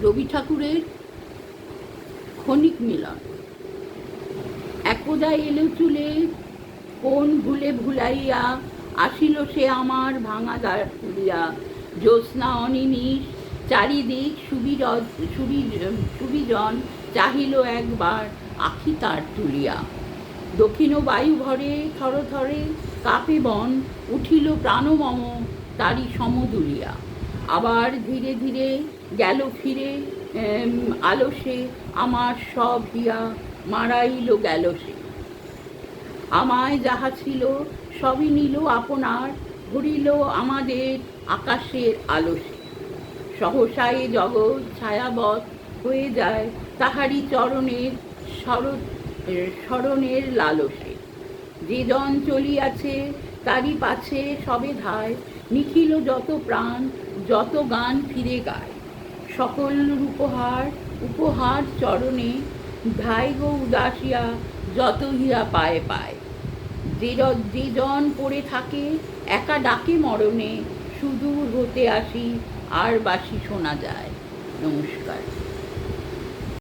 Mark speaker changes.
Speaker 1: রবি ঠাকুরের ক্ষণিক মিলন। একদা এলো চুলে কোন ভুলে ভুলাইয়া, আসিল সে আমার ভাঙা দ্বার খুলিয়া। জ্যোৎস্না অনিমিষ চারিদিক সুবিজন, চাহিল একবার আখি তার তুলিয়া। দক্ষিণ বায়ু ভরে থরে থরে কাঁপে বন, উঠিল প্রাণমম তারি সমদুলিয়া। আবার ধীরে ধীরে গেল ফিরে আলসে, আমার সব হিয়া মারাইল গেল সে। আমায় যাহা ছিল সবই নিল আপনার, ভরিল আমাদের আকাশের আলসে। সহসায় জগৎ ছায়াবৎ হয়ে যায় তাহারি চরণের স্মরণের লালসে। যে জন চলিয়াছে তারই পাছে সবে ধায়, নিখিল যত প্রাণ যত গান ফিরে গায়। সকল উপহার চরণে, ধায় গো উদাসিয়া যত হিয়া পায় পায়। যে জন পড়ে থাকে একা ডাকে মরণে, সুদূর হতে আসি আর বাসি শোনা যায়। নমস্কার।